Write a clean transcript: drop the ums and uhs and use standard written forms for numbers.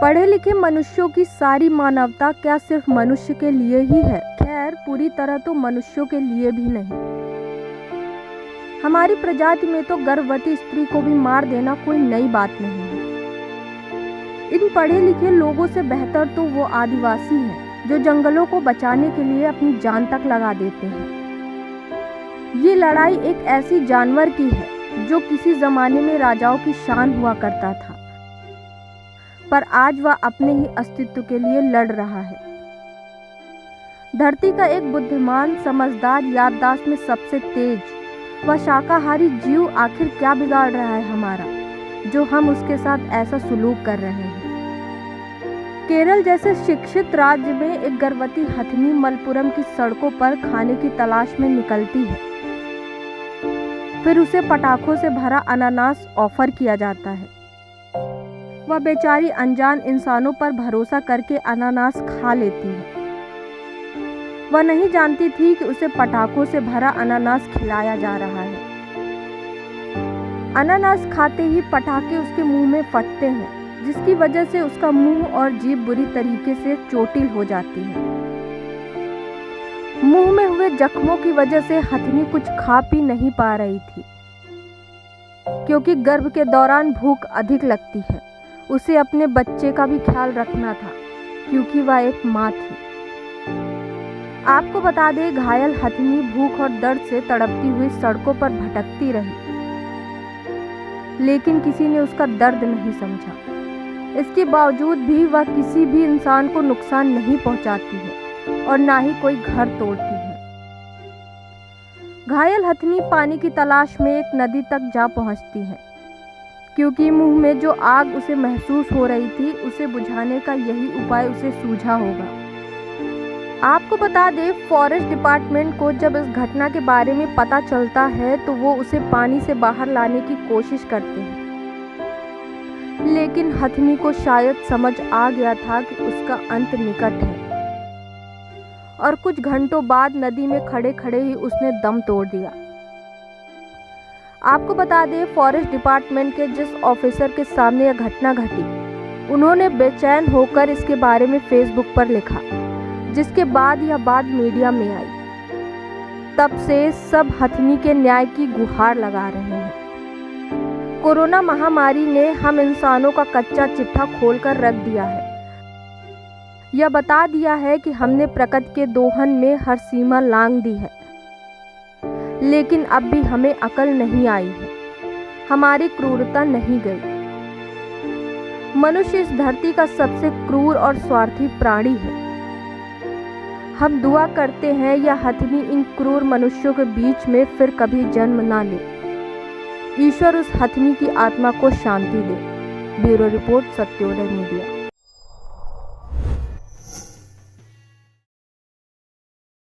पढ़े लिखे मनुष्यों की सारी मानवता क्या सिर्फ मनुष्य के लिए ही है? खैर, पूरी तरह तो मनुष्यों के लिए भी नहीं। हमारी प्रजाति में तो गर्भवती स्त्री को भी मार देना कोई नई बात नहीं है। इन पढ़े लिखे लोगों से बेहतर तो वो आदिवासी हैं जो जंगलों को बचाने के लिए अपनी जान तक लगा देते हैं। ये लड़ाई एक ऐसी जानवर की है जो किसी जमाने में राजाओं की शान हुआ करता था, पर आज वह अपने ही अस्तित्व के लिए लड़ रहा है। धरती का एक बुद्धिमान, समझदार, याददाश्त में सबसे तेज व शाकाहारी जीव आखिर क्या बिगाड़ रहा है हमारा, जो हम उसके साथ ऐसा सुलूक कर रहे हैं। केरल जैसे शिक्षित राज्य में एक गर्भवती हथनी मलपुरम की सड़कों पर खाने की तलाश में निकलती है, फिर उसे पटाखों से भरा अनानास ऑफर किया जाता है। वह बेचारी अनजान इंसानों पर भरोसा करके अनानास खा लेती है। वह नहीं जानती थी कि उसे पटाखों से भरा अनानास खिलाया जा रहा है। अनानास खाते ही पटाखे उसके मुंह में फटते हैं, जिसकी वजह से उसका मुंह और जीभ बुरी तरीके से चोटिल हो जाती है। मुंह में हुए जख्मों की वजह से हथनी कुछ खा पी नहीं पा रही थी, क्योंकि गर्भ के दौरान भूख अधिक लगती है। उसे अपने बच्चे का भी ख्याल रखना था, क्योंकि वह एक माँ थी। आपको बता दें, घायल हथनी भूख और दर्द से तड़पती हुई सड़कों पर भटकती रही, लेकिन किसी ने उसका दर्द नहीं समझा। इसके बावजूद भी वह किसी भी इंसान को नुकसान नहीं पहुंचाती है और ना ही कोई घर तोड़ती है। घायल हथनी पानी की तलाश में एक नदी तक जा पहुंचती है, क्योंकि मुंह में जो आग उसे महसूस हो रही थी, उसे बुझाने का यही उपाय उसे सूझा होगा। आपको बता दें, फॉरेस्ट डिपार्टमेंट को जब इस घटना के बारे में पता चलता है तो वो उसे पानी से बाहर लाने की कोशिश करते हैं, लेकिन हथनी को शायद समझ आ गया था कि उसका अंत निकट है, और कुछ घंटों बाद नदी में खड़े खड़े ही उसने दम तोड़ दिया। आपको बता दें, फॉरेस्ट डिपार्टमेंट के जिस ऑफिसर के सामने यह घटना घटी, उन्होंने बेचैन होकर इसके बारे में फेसबुक पर लिखा, जिसके बाद यह बात मीडिया में आई। तब से सब हथनी के न्याय की गुहार लगा रहे हैं। कोरोना महामारी ने हम इंसानों का कच्चा चिट्ठा खोलकर रख दिया है। यह बता दिया है कि हमने प्रकृति के दोहन में हर सीमा लांघ दी है, लेकिन अब भी हमें अकल नहीं आई है, हमारी क्रूरता नहीं गई। मनुष्य इस धरती का सबसे क्रूर और स्वार्थी प्राणी है। हम दुआ करते हैं यह हथनी इन क्रूर मनुष्यों के बीच में फिर कभी जन्म ना ले। ईश्वर उस हथनी की आत्मा को शांति दे। Bureau report, Satyoday media.